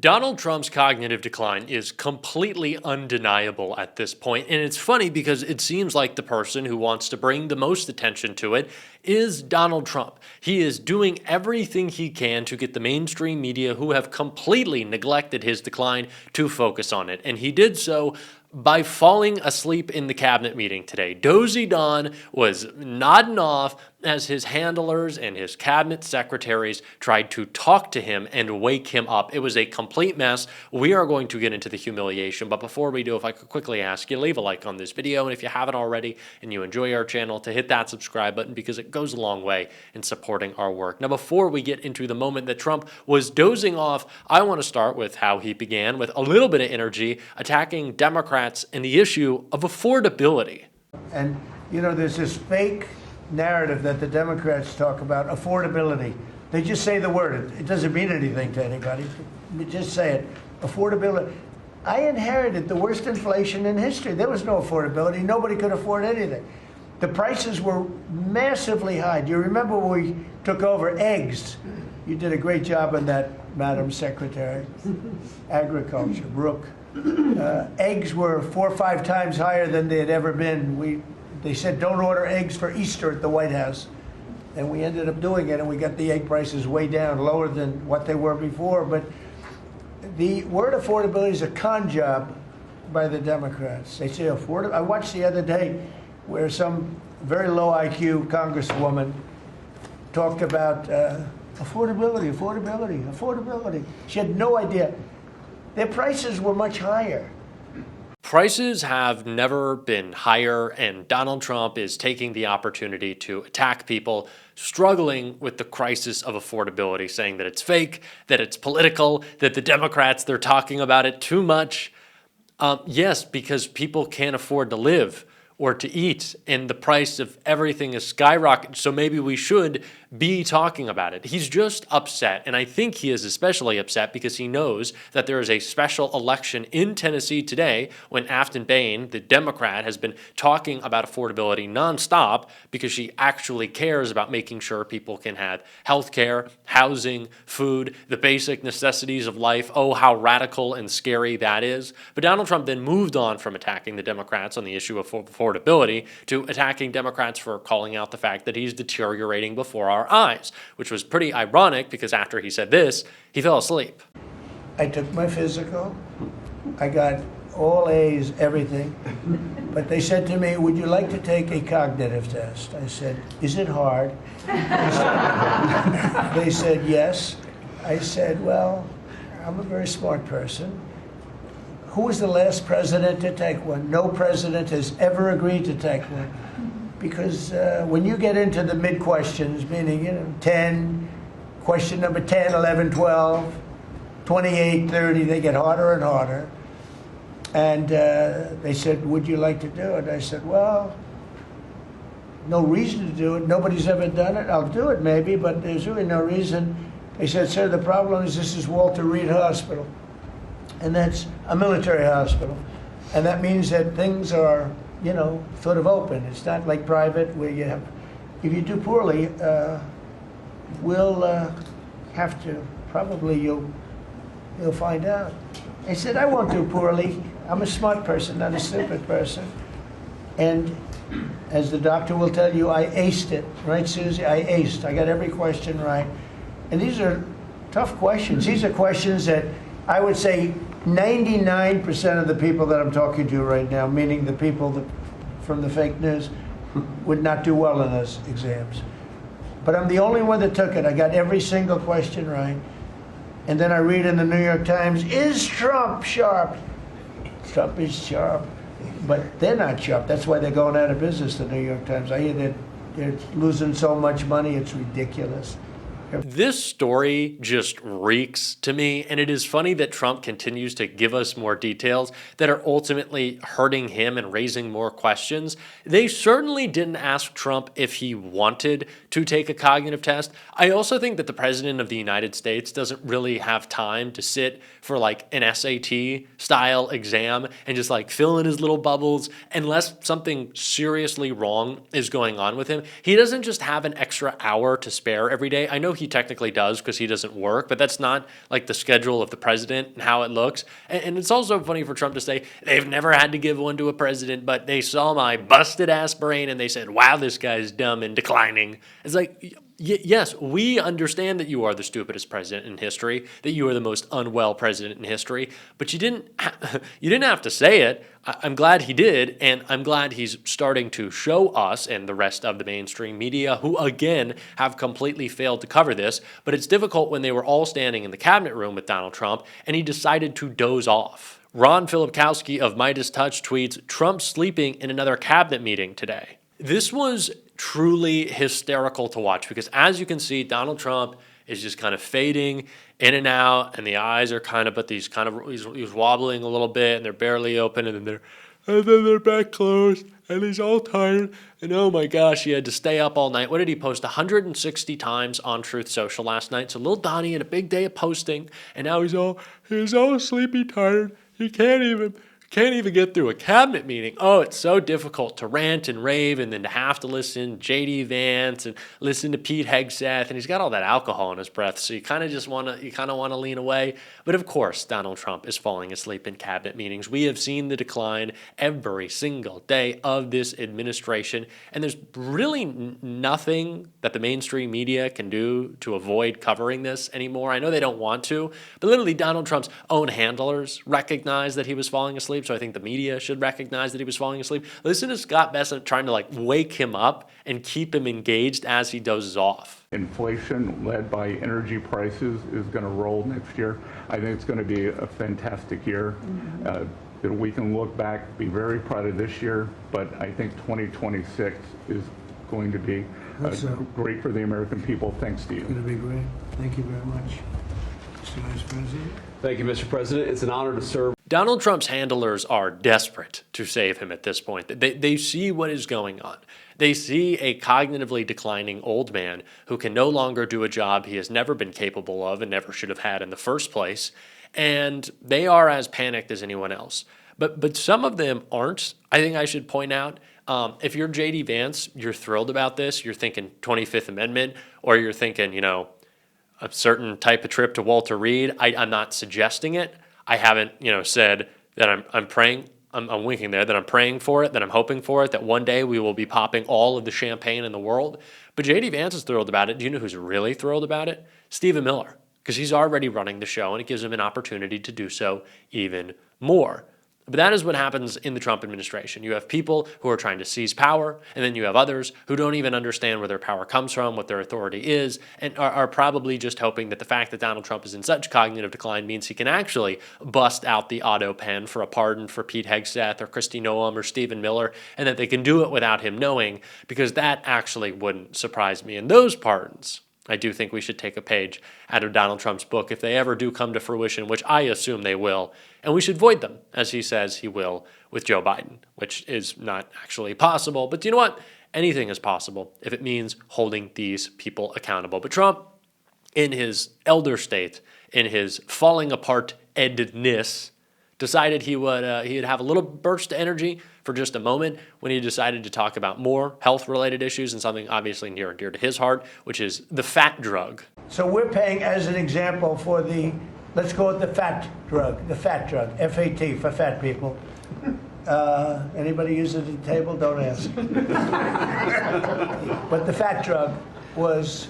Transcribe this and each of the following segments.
Donald Trump's cognitive decline is completely undeniable at this point, and it's funny because it seems like the person who wants to bring the most attention to it is Donald Trump. He is doing everything he can to get the mainstream media, who have completely neglected his decline, to focus on it, and he did so by falling asleep in the cabinet meeting today. Dozy Don was nodding off as his handlers and his cabinet secretaries tried to talk to him and wake him up. It was a complete mess. We are going to get into the humiliation, but before we do, if I could quickly ask you to leave a like on this video, and if you haven't already and you enjoy our channel, to hit that subscribe button because it goes a long way in supporting our work. Now, before we get into the moment that Trump was dozing off, I want to start with how he began with a little bit of energy attacking Democrats and the issue of affordability. And, you know, there's this fake narrative that the Democrats talk about, affordability. They just say the word. It doesn't mean anything to anybody. They just say it. Affordability. I inherited the worst inflation in history. There was no affordability. Nobody could afford anything. The prices were massively high. Do you remember when we took over eggs? You did a great job on that, Madam Secretary. Agriculture, Brooke. Eggs were 4 or 5 times higher than they had ever been. They said don't order eggs for Easter at the White House, and we ended up doing it, and we got the egg prices way down, lower than what they were before. But the word affordability is a con job by the Democrats. They say affordable. I watched the other day where some very low IQ congresswoman talked about affordability, affordability, affordability. She had no idea. Their prices were much higher. Prices have never been higher, and Donald Trump is taking the opportunity to attack people struggling with the crisis of affordability, saying that it's fake, that it's political, that the Democrats, they're talking about it too much. Yes, because people can't afford to live or to eat, and the price of everything is skyrocketing, so maybe we should be talking about it. He's just upset, and I think he is especially upset because he knows that there is a special election in Tennessee today when Afton Bain, the Democrat, has been talking about affordability nonstop because she actually cares about making sure people can have health care, housing, food, the basic necessities of life. Oh, how radical and scary that is. But Donald Trump then moved on from attacking the Democrats on the issue of affordability to attacking Democrats for calling out the fact that he's deteriorating before our eyes, which was pretty ironic because after he said this, he fell asleep. I took my physical. I got all A's, everything. But they said to me, would you like to take a cognitive test? I said, is it hard? They said, yes. I said, well, I'm a very smart person. Who was the last president to take one? No president has ever agreed to take one. Because when you get into the mid-questions, meaning, 10, question number 10, 11, 12, 28, 30, they get harder and harder. And they said, would you like to do it? I said, well, no reason to do it. Nobody's ever done it. I'll do it maybe, but there's really no reason. They said, sir, the problem is this is Walter Reed Hospital. And that's a military hospital. And that means that things are, sort of open. It's not like private where you have, if you do poorly, we'll have to, probably you'll find out. I said, I won't do poorly. I'm a smart person, not a stupid person. And as the doctor will tell you, I aced it, right, Susie? I aced. I got every question right. And these are tough questions. These are questions that I would say 99% of the people that I'm talking to right now, meaning the people from the fake news, would not do well in those exams. But I'm the only one that took it. I got every single question right. And then I read in the New York Times, is Trump sharp? Trump is sharp. But they're not sharp. That's why they're going out of business, the New York Times. I hear that they're losing so much money, it's ridiculous. This story just reeks to me, and it is funny that Trump continues to give us more details that are ultimately hurting him and raising more questions. They certainly didn't ask Trump if he wanted to take a cognitive test. I also think that the President of the United States doesn't really have time to sit for like an SAT style exam and just like fill in his little bubbles unless something seriously wrong is going on with him. He doesn't just have an extra hour to spare every day. I know he technically does because he doesn't work, but that's not like the schedule of the president and how it looks. And it's also funny for Trump to say they've never had to give one to a president, but they saw my busted ass brain and they said, wow, this guy's dumb and declining. It's like, yes, we understand that you are the stupidest president in history, that you are the most unwell president in history, but you didn't have to say it. I'm glad he did, and I'm glad he's starting to show us and the rest of the mainstream media, who again have completely failed to cover this, but it's difficult when they were all standing in the cabinet room with Donald Trump and he decided to doze off. Ron Filipkowski of Midas Touch tweets, Trump sleeping in another cabinet meeting today. This was truly hysterical to watch because, as you can see, Donald Trump is just kind of fading in and out, and the eyes are kind of, but he's wobbling a little bit, and they're barely open, and then they're back closed, and he's all tired, and oh my gosh, he had to stay up all night. What did he post? 160 times on Truth Social last night. So little Donnie had a big day of posting, and now he's all sleepy, tired. He can't even get through a cabinet meeting. Oh, it's so difficult to rant and rave and then to have to listen to J.D. Vance and listen to Pete Hegseth, and he's got all that alcohol in his breath, so you kind of want to lean away. But of course, Donald Trump is falling asleep in cabinet meetings. We have seen the decline every single day of this administration, and there's really nothing that the mainstream media can do to avoid covering this anymore. I know they don't want to, but literally Donald Trump's own handlers recognized that he was falling asleep. So I think the media should recognize that he was falling asleep. Listen to Scott Bessent trying to wake him up and keep him engaged as he dozes off. Inflation led by energy prices is going to roll next year. I think it's going to be a fantastic year. We can look back, be very proud of this year, but I think 2026 is going to be great for the American people. Thanks to you. It's going to be great. Thank you very much, Mr. Vice President. Thank you, Mr. President. It's an honor to serve. Donald Trump's handlers are desperate to save him at this point. They see what is going on. They see a cognitively declining old man who can no longer do a job he has never been capable of and never should have had in the first place. And they are as panicked as anyone else. But some of them aren't. I think I should point out, if you're J.D. Vance, you're thrilled about this. You're thinking 25th Amendment, or you're thinking, a certain type of trip to Walter Reed. I'm not suggesting it. I haven't, said that I'm praying. I'm winking there that I'm praying for it, that I'm hoping for it, that one day we will be popping all of the champagne in the world. But J.D. Vance is thrilled about it. Do you know who's really thrilled about it? Stephen Miller, because he's already running the show, and it gives him an opportunity to do so even more. But that is what happens in the Trump administration. You have people who are trying to seize power, and then you have others who don't even understand where their power comes from, what their authority is, and are probably just hoping that the fact that Donald Trump is in such cognitive decline means he can actually bust out the auto pen for a pardon for Pete Hegseth or Kristi Noem or Stephen Miller, and that they can do it without him knowing, because that actually wouldn't surprise me. And those pardons, I do think we should take a page out of Donald Trump's book if they ever do come to fruition, which I assume they will. And we should void them, as he says he will with Joe Biden, which is not actually possible. But you know what? Anything is possible if it means holding these people accountable. But Trump, in his elder state, in his falling apart edness, decided he'd have a little burst of energy for just a moment when he decided to talk about more health-related issues and something obviously near and dear to his heart, which is the fat drug. So we're paying, as an example, for let's go with the fat drug, FAT, for fat people. Anybody use it at the table? Don't ask. But the fat drug was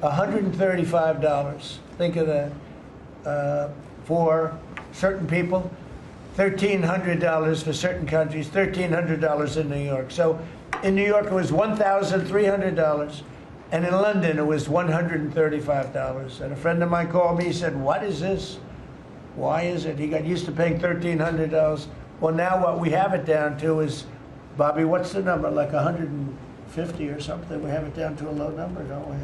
$135. Think of that. For certain people, $1,300 for certain countries, $1,300 in New York. So in New York, it was $1,300. And in London, it was $135. And a friend of mine called me, he said, what is this? Why is it? He got used to paying $1,300. Well, now what we have it down to is, Bobby, what's the number? Like 150 or something? We have it down to a low number, don't we?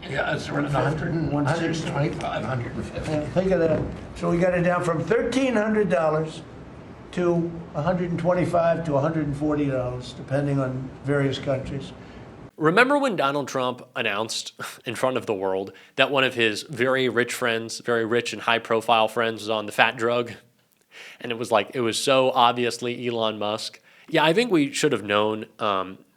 Yeah, it's around 100, 125, 150. Yeah, think of that. So we got it down from $1,300 to $125 to $140, depending on various countries. Remember when Donald Trump announced in front of the world that one of his very rich friends, very rich and high-profile friends, was on the fat drug? And it was so obviously Elon Musk. Yeah, I think we should have known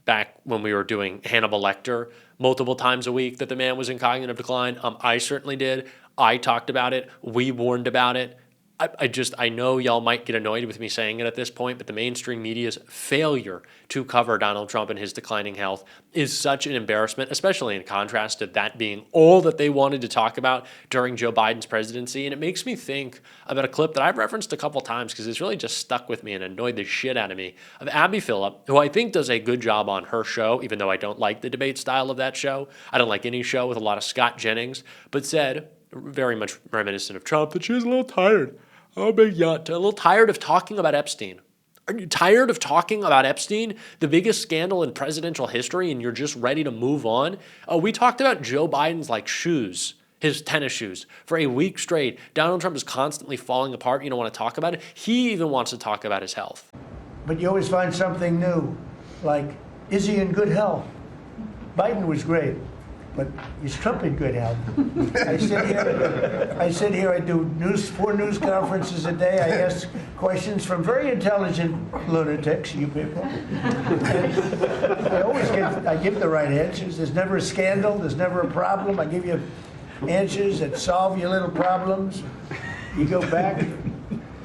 back when we were doing Hannibal Lecter, multiple times a week that the man was in cognitive decline. I certainly did. I talked about it. We warned about it. I know y'all might get annoyed with me saying it at this point, but the mainstream media's failure to cover Donald Trump and his declining health is such an embarrassment, especially in contrast to that being all that they wanted to talk about during Joe Biden's presidency. And it makes me think about a clip that I've referenced a couple times because it's really just stuck with me and annoyed the shit out of me, of Abby Phillip, who I think does a good job on her show, even though I don't like the debate style of that show. I don't like any show with a lot of Scott Jennings, but said, very much reminiscent of Trump, that she was a little tired. Oh, big yacht. A little tired of talking about Epstein. Are you tired of talking about Epstein, the biggest scandal in presidential history, and you're just ready to move on? We talked about Joe Biden's shoes, his tennis shoes, for a week straight. Donald Trump is constantly falling apart. You don't want to talk about it. He even wants to talk about his health. But you always find something new, like, is he in good health? Biden was great, but is Trump in good health? I sit here, I do 4 news conferences a day. I ask questions from very intelligent lunatics, you people. And I give the right answers. There's never a scandal, there's never a problem. I give you answers that solve your little problems. You go back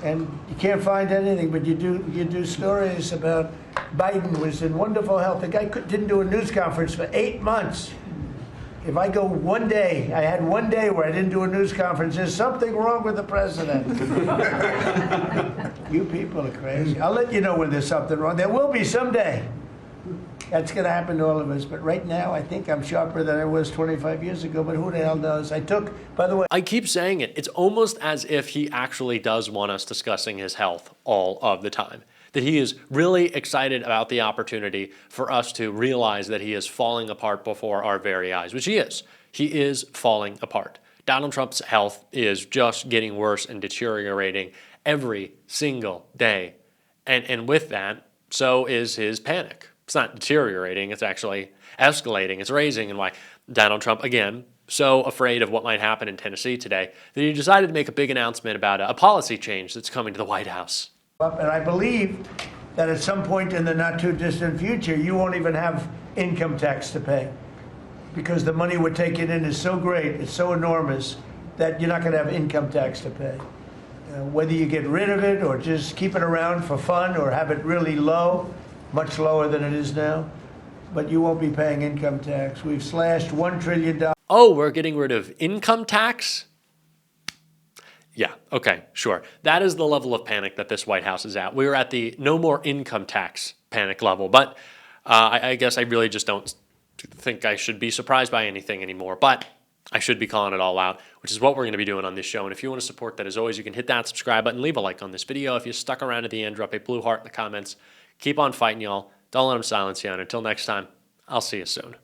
and you can't find anything, but you do stories about Biden was in wonderful health. The guy didn't do a news conference for 8 months. If I go one day, I had one day where I didn't do a news conference, there's something wrong with the president. You people are crazy. I'll let you know when there's something wrong. There will be someday. That's going to happen to all of us. But right now, I think I'm sharper than I was 25 years ago, but who the hell knows? By the way, I keep saying it. It's almost as if he actually does want us discussing his health all of the time. That he is really excited about the opportunity for us to realize that he is falling apart before our very eyes, which he is. He is falling apart. Donald Trump's health is just getting worse and deteriorating every single day. And with that, so is his panic. It's not deteriorating, it's actually escalating, it's raising. And why Donald Trump, again, so afraid of what might happen in Tennessee today, that he decided to make a big announcement about a policy change that's coming to the White House. and I believe that at some point in the not too distant future, you won't even have income tax to pay because the money we're taking in is so great, it's so enormous that you're not going to have income tax to pay. Whether you get rid of it or just keep it around for fun or have it really low, much lower than it is now, but you won't be paying income tax. We've slashed $1 trillion. Oh, we're getting rid of income tax? Yeah, okay, sure. That is the level of panic that this White House is at. We're at the no more income tax panic level, but I guess I really just don't think I should be surprised by anything anymore, but I should be calling it all out, which is what we're going to be doing on this show. And if you want to support that, as always, you can hit that subscribe button, leave a like on this video. If you stuck around at the end, drop a blue heart in the comments. Keep on fighting, y'all. Don't let them silence you. And until next time, I'll see you soon.